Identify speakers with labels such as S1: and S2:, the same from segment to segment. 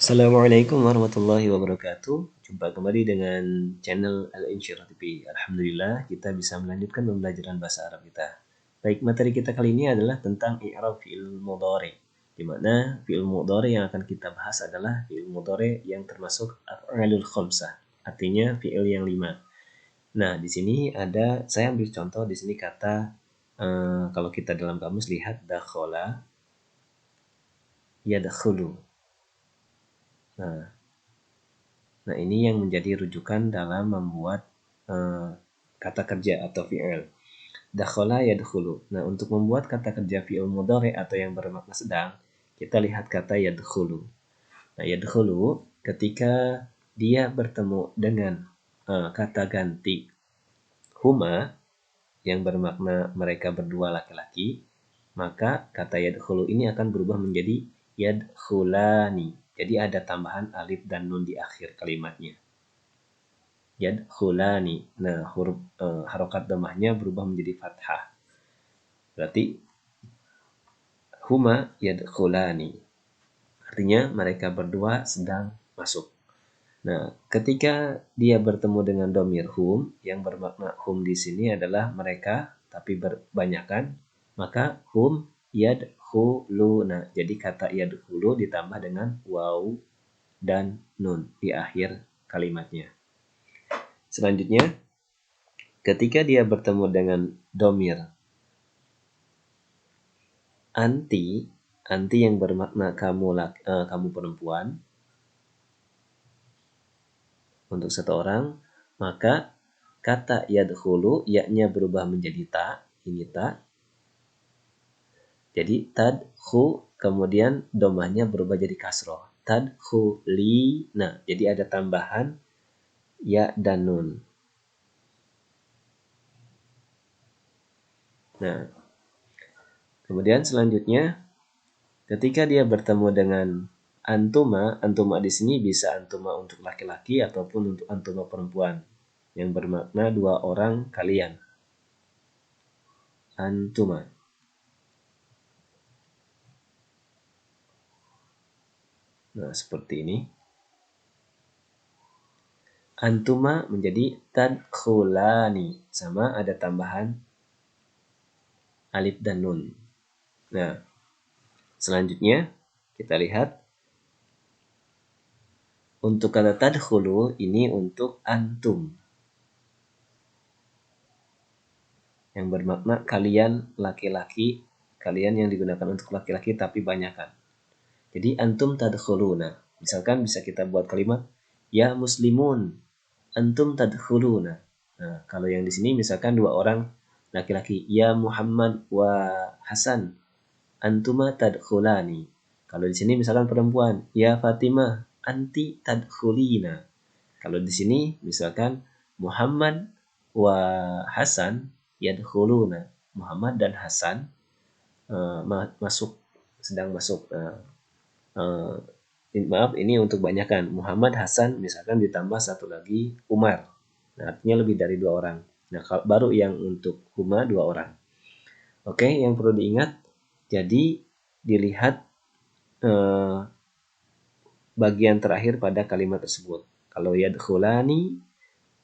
S1: Assalamualaikum warahmatullahi wabarakatuh. Jumpa kembali dengan channel Al-Insyirah TV. Alhamdulillah kita bisa melanjutkan pembelajaran bahasa Arab kita. Baik, materi kita kali ini adalah tentang i'rab fi'il mudhari. Di mana fi'il mudhari yang akan kita bahas adalah fi'il mudhari yang termasuk af'alul khamsah. Artinya fi'il yang 5. Nah, di sini saya ambil contoh di sini kata kalau kita dalam kamus lihat dakhala, yadkhulu. Nah, ini yang menjadi rujukan dalam membuat kata kerja atau fi'il. Dakhala yadkhulu. Nah, untuk membuat kata kerja fi'il mudhari atau yang bermakna sedang, kita lihat kata yadkhulu. Nah, yadkhulu ketika dia bertemu dengan kata ganti huma yang bermakna mereka berdua laki-laki, maka kata yadkhulu ini akan berubah menjadi yadkhulani. Jadi ada tambahan alif dan nun di akhir kalimatnya. Yadkhulani. Nah, huruf harokat dhammahnya berubah menjadi fathah. Berarti huma yadkhulani. Artinya mereka berdua sedang masuk. Nah, ketika dia bertemu dengan domir hum, yang bermakna hum di sini adalah mereka, tapi berbanyakan, maka hum yadkhuluna. Jadi kata yadkhulu ditambah dengan waw dan nun di akhir kalimatnya. Selanjutnya, ketika dia bertemu dengan domir anti yang bermakna kamu perempuan untuk satu orang, maka kata yadkhulu ya-nya berubah menjadi ta, ini ta. Jadi tadkhu, kemudian domahnya berubah jadi kasroh. Tadkhuli. Nah, jadi ada tambahan ya dan nun. Nah, kemudian selanjutnya ketika dia bertemu dengan antuma di sini bisa antuma untuk laki-laki ataupun untuk antuma perempuan yang bermakna dua orang kalian. Antuma. Nah, seperti ini. Antuma menjadi tadkhulani, sama ada tambahan alif dan nun. Nah, selanjutnya kita lihat untuk kata tadkhulu ini untuk antum yang bermakna kalian laki-laki, kalian yang digunakan untuk laki-laki tapi banyakan. Jadi antum tadkhuluna. Misalkan bisa kita buat kalimat ya muslimun antum tadkhuluna. Nah, kalau yang di sini misalkan dua orang laki-laki, ya Muhammad wa Hasan antuma tadkhulani. Kalau di sini misalkan perempuan, ya Fatimah anti tadkhulina. Kalau di sini misalkan Muhammad wa Hasan yadkhuluna. Muhammad dan Hasan sedang masuk. Maaf, ini untuk banyakan. Muhammad, Hasan, misalkan ditambah satu lagi Umar. Nah, artinya lebih dari dua orang. Nah, baru yang untuk huma dua orang. Oke, yang perlu diingat, jadi dilihat bagian terakhir pada kalimat tersebut. Kalau yadkhulani,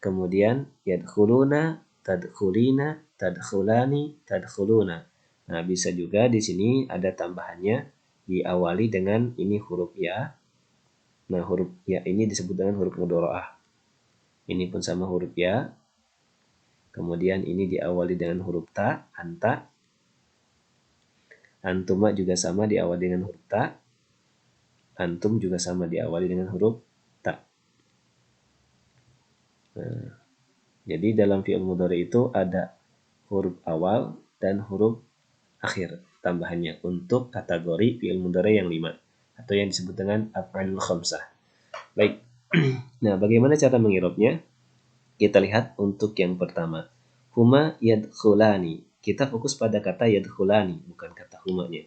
S1: kemudian yadkhuluna, tadkhulina, tadkhulani, tadkhuluna. Nah, bisa juga di sini ada tambahannya diawali dengan ini huruf ya. Nah, huruf ya ini disebut dengan huruf mudharaah. Ini pun sama huruf ya. Kemudian ini diawali dengan huruf ta, anta. Antuma juga sama diawali dengan huruf ta. Antum juga sama diawali dengan huruf ta. Nah, jadi dalam fi'il mudhari itu ada huruf awal dan huruf akhir tambahannya untuk kategori fi'il mudhari yang 5 atau yang disebut dengan af'alul khamsah. Baik. Nah, bagaimana cara mengirobnya? Kita lihat untuk yang pertama. Huma yadkhulani. Kita fokus pada kata yadkhulani, bukan kata humanya.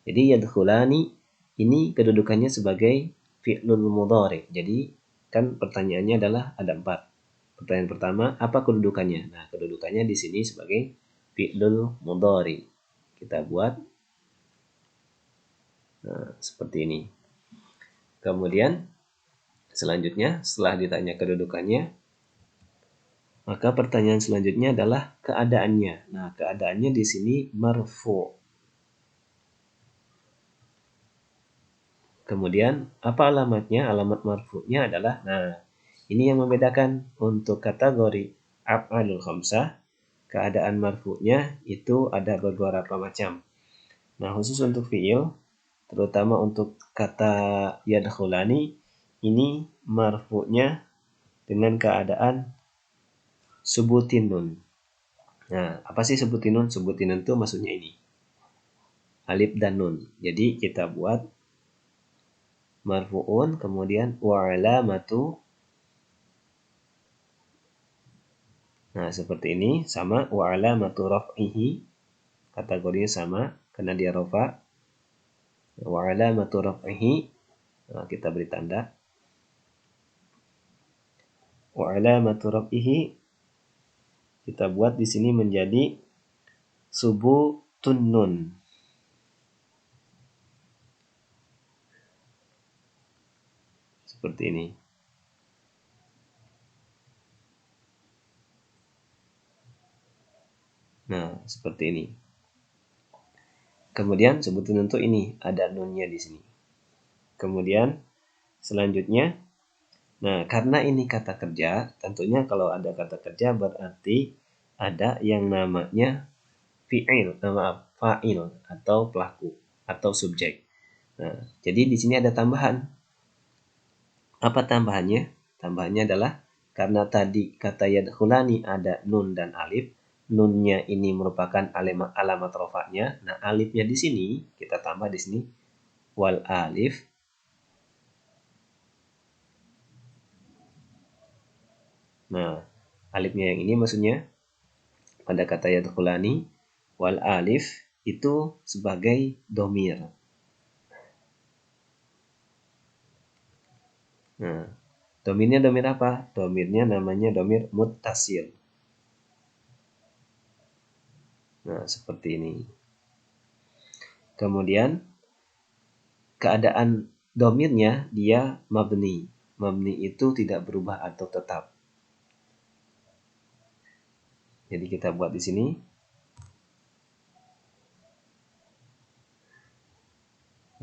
S1: Jadi yadkhulani ini kedudukannya sebagai fi'lul mudhari. Jadi kan pertanyaannya adalah ada 4. Pertanyaan pertama, apa kedudukannya? Nah, kedudukannya di sini sebagai fi'lul mudhari. Kita buat seperti ini. Kemudian selanjutnya setelah ditanya kedudukannya, maka pertanyaan selanjutnya adalah keadaannya. Nah, keadaannya di sini marfu. Kemudian apa alamatnya? Alamat marfu'nya adalah, nah, ini yang membedakan untuk kategori af'alul khamsah, keadaan marfu'nya itu ada beberapa macam. Nah, khusus untuk fi'il, terutama untuk kata yadkhulani, ini marfu'nya dengan keadaan subutin nun. Nah, apa sih subutin nun? Subutin nun itu maksudnya ini, alif dan nun. Jadi kita buat marfu'un, kemudian wa alamatu. Nah, seperti ini, sama wa alamatu raf'ihi, kategorinya sama karena dia rafa. Wa alamatu raf'ihi, nah, kita beri tanda. Wa alamatu raf'ihi kita buat di sini menjadi subutun nun. Seperti ini. Nah, seperti ini. Kemudian subutun nun itu ini, ada nunnya di sini. Kemudian selanjutnya, nah, karena ini kata kerja, tentunya kalau ada kata kerja berarti ada yang namanya fi'il, fa'il atau pelaku atau subjek. Nah, jadi di sini ada tambahan. Apa tambahannya? Tambahannya adalah karena tadi kata yadkhulani ada nun dan alif, nunnya ini merupakan alamat rofaknya. Nah, alifnya di sini kita tambah di sini wal alif. Nah, alifnya yang ini maksudnya pada kata yadkhulani, wal alif itu sebagai domir. Nah, domirnya domir apa? Domirnya namanya domir muttasil. Nah, seperti ini. Kemudian keadaan domirnya dia mabni. Mabni itu tidak berubah atau tetap. Jadi kita buat di sini.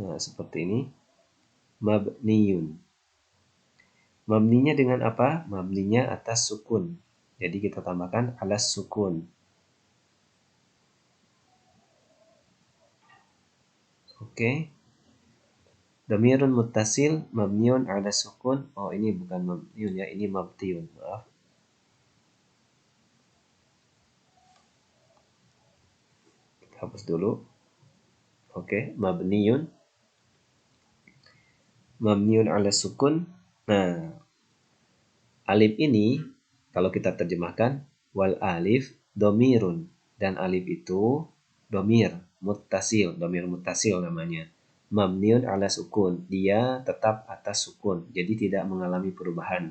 S1: Nah, seperti ini. Mabniyun. Mabninya dengan apa? Mabninya atas sukun. Jadi kita tambahkan alas sukun. Oke. Dhamirun muttasil mabniun ala sukun. Oh, ini bukan mabniun ya, ini mabtiun. Maaf. Kita hapus dulu. Oke, mabniun ala sukun. Nah, alif ini kalau kita terjemahkan wal alif domirun, dan alif itu domir muttasil namanya. Mabniun ala sukun, dia tetap atas sukun, jadi tidak mengalami perubahan.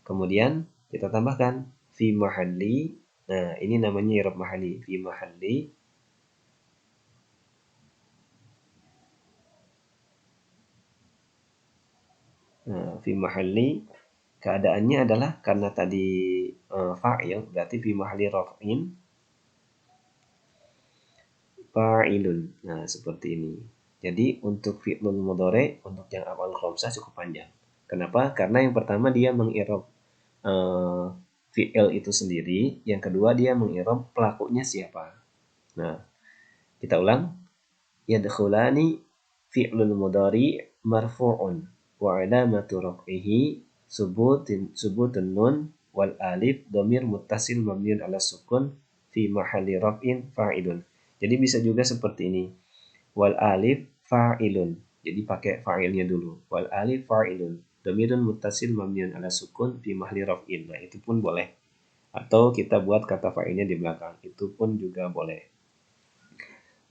S1: Kemudian kita tambahkan fi mahalli. Nah, ini namanya i'rab mahalli, fi mahalli. Nah, fi mahalli keadaannya adalah karena tadi fa'il, berarti fi mahalli raf'in fa'ilun. Nah, seperti ini. Jadi untuk fi'lul mudhari untuk yang af'al khamsah cukup panjang. Kenapa? Karena yang pertama dia mengi'rab fi'il itu sendiri, yang kedua dia mengi'rab pelakunya siapa. Nah, kita ulang. Yadkhulani fi'lul mudhari marfu'un wa alamatu raf'ihi subutun nun wal alif dhamir muttasil mabniun ala sukun fi mahalli raf'in fa'ilun. Jadi bisa juga seperti ini. Wal alif fa'ilun. Jadi pakai fa'ilnya dulu. Wal alif fa'ilun. Dhamirun muttasil mabniun ala sukun fi mahalli raf'in. Nah, itu pun boleh. Atau kita buat kata fa'ilnya di belakang. Itu pun juga boleh.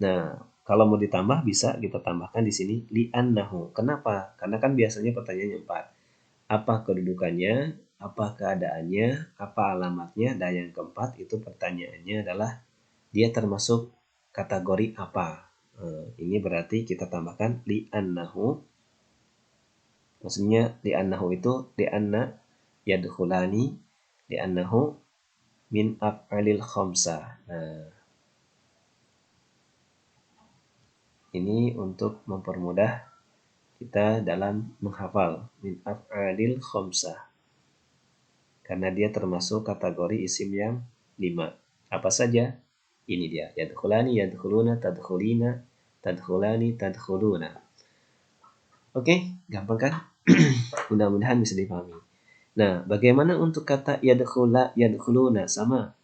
S1: Nah, kalau mau ditambah bisa kita tambahkan di sini li'annahu. Kenapa? Karena kan biasanya pertanyaannya 4. Apa kedudukannya? Apa keadaannya? Apa alamatnya? Dan yang keempat itu pertanyaannya adalah dia termasuk kategori apa? Ini berarti kita tambahkan li'annahu Maksudnya li'annahu itu li'anna yadkhulani li'annahu min af'alil khamsah. Nah, ini untuk mempermudah kita dalam menghafal min af'alil khamsah. Karena dia termasuk kategori isim yang 5. Apa saja? Ini dia. Yadkhulani, yadkhuluna, tadkhulina, tadkhulani, tadkhuluna. Oke, gampang kan? Mudah-mudahan bisa dipahami. Nah, bagaimana untuk kata yadkhula, yadkhuluna? Sama.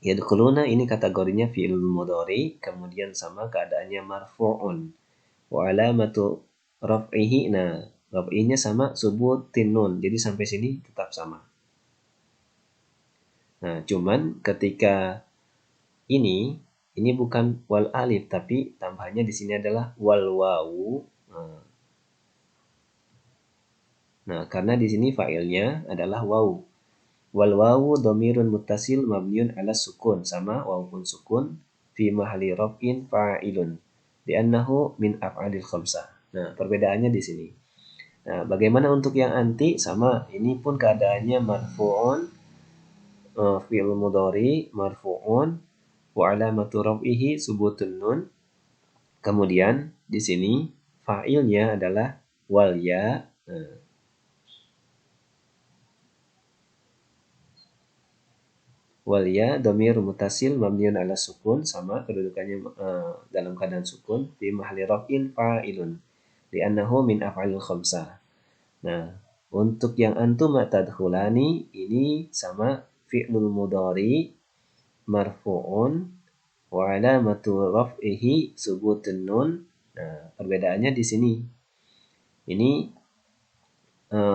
S1: Yadkhuluna ini kategorinya fi'il mudhari, kemudian sama keadaannya marfu'un. Wa alamatu raf'ihi, nah, raf'inya sama subutin nun. Jadi sampai sini tetap sama. Nah, cuman ketika ini bukan wal alif, tapi tambahannya di sini adalah wal wawu. Nah, karena di sini fa'ilnya adalah wawu. Wal wawu dhamirun muttasil mabniun ala sukun, sama wawu pun sukun fi mahalli raf'in fa'ilun li'annahu min af'alil khamsah. Nah, perbedaannya di sini. Nah, bagaimana untuk yang anti? Sama, ini pun keadaannya marfu'un, fi'il mudhari marfu'un wa alamatu raf'ihi subutun nun. Kemudian di sini fa'ilnya adalah wal ya. Wal ya dhamir mutasil mabniun ala sukun, sama kedudukannya dalam keadaan sukun fi mahalli raf'in fa'ilun li'annahu min af'alil khamsah. Nah, untuk yang antum tadkhulani ini sama fi'lul mudhari marfu'un wa alamatu raf'ihi subutun nun. Nah, perbedaannya di sini. Ini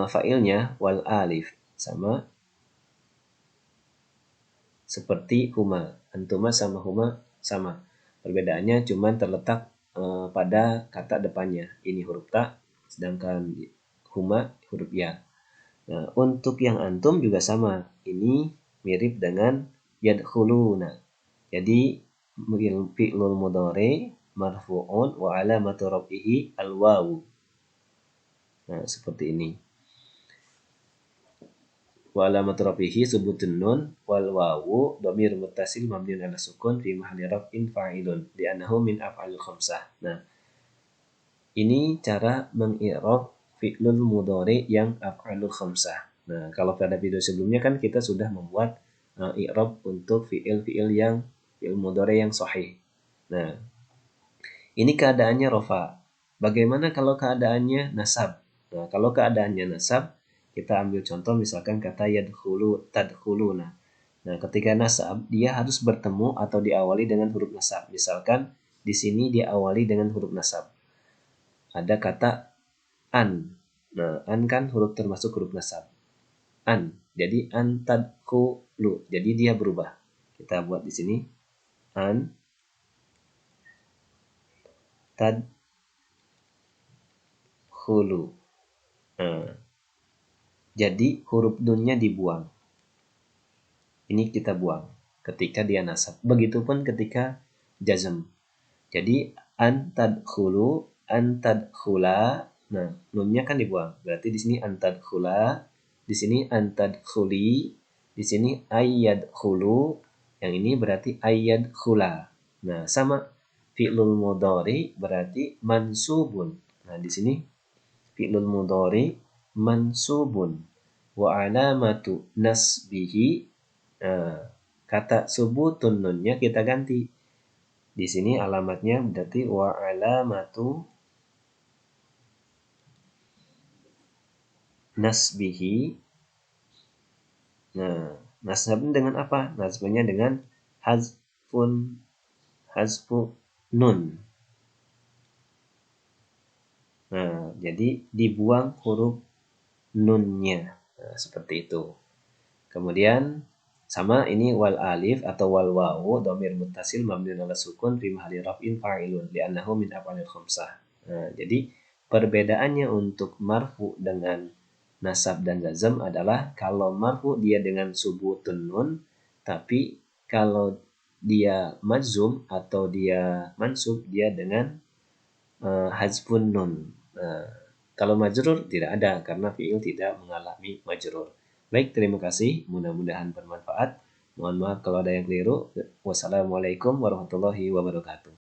S1: fa'ilnya wal alif, sama seperti huma. Antuma sama huma sama. Perbedaannya cuma terletak pada kata depannya. Ini huruf ta, sedangkan huma huruf ya. Nah, untuk yang antum juga sama. Ini mirip dengan yadkhuluna. Jadi fi'lul mudhari marfu'un wa alamatu raf'ihi al-wawu. Nah, seperti ini. Wa alamatu raf'ihi subutun nun wal wawu dhamir muttasil mabniun ala sukun fi mahalli raf'in fa'ilun li'annahu min af'alil khamsah. Nah, ini cara mengi'rab fi'lul mudhari yang af'alul khamsah. Nah, kalau pada video sebelumnya kan kita sudah membuat i'rab untuk fi'il-fi'il yang fi'il mudhari yang sahih. Nah, ini keadaannya rofa. Bagaimana kalau keadaannya nasab? Nah, kalau keadaannya nasab, kita ambil contoh misalkan kata yadkhulu, tadkhuluna. Nah, ketika nasab, dia harus bertemu atau diawali dengan huruf nasab. Misalkan di sini diawali dengan huruf nasab. Ada kata an. Nah, an kan huruf termasuk huruf nasab. An. Jadi an tadkhulu. Jadi dia berubah. Kita buat di sini an tadkhulu. Nah, jadi huruf nunnya dibuang. Ini kita buang ketika dia nasab. Begitupun ketika jazm. Jadi an tadkhulu, an tadkhula. Nah, nunnya kan dibuang. Berarti di sini an tadkhula, di sini an tadkhuli, di sini ayyadkhulu. Yang ini berarti ayyadkhula. Nah, sama fi'lul mudhari berarti mansubun. Nah, di sini fi'lul mudhari mansubun wa alamatu nasbihi. Nah, kata subutun nunnya kita ganti. Di sini alamatnya berarti wa alamatu nasbihi. Nah, nasabnya dengan apa? Nasabnya dengan hazfu nun. Nah, jadi dibuang huruf nunnya. Nah, seperti itu. Kemudian sama ini wal alif atau wal wawu dhamir muttasil mabniun ala sukun fi mahalli raf'in fa'ilun li'annahu min af'alil khamsah. Nah, jadi perbedaannya untuk marfu dengan nasab dan jazm adalah kalau marfu dia dengan subutun nun, tapi kalau dia majzum atau dia mansub dia dengan hazfun nun. Nah, Kalau majrur tidak ada karena fiil tidak mengalami majrur. Baik, terima kasih. Mudah-mudahan bermanfaat. Mohon maaf kalau ada yang keliru. Wassalamualaikum warahmatullahi wabarakatuh.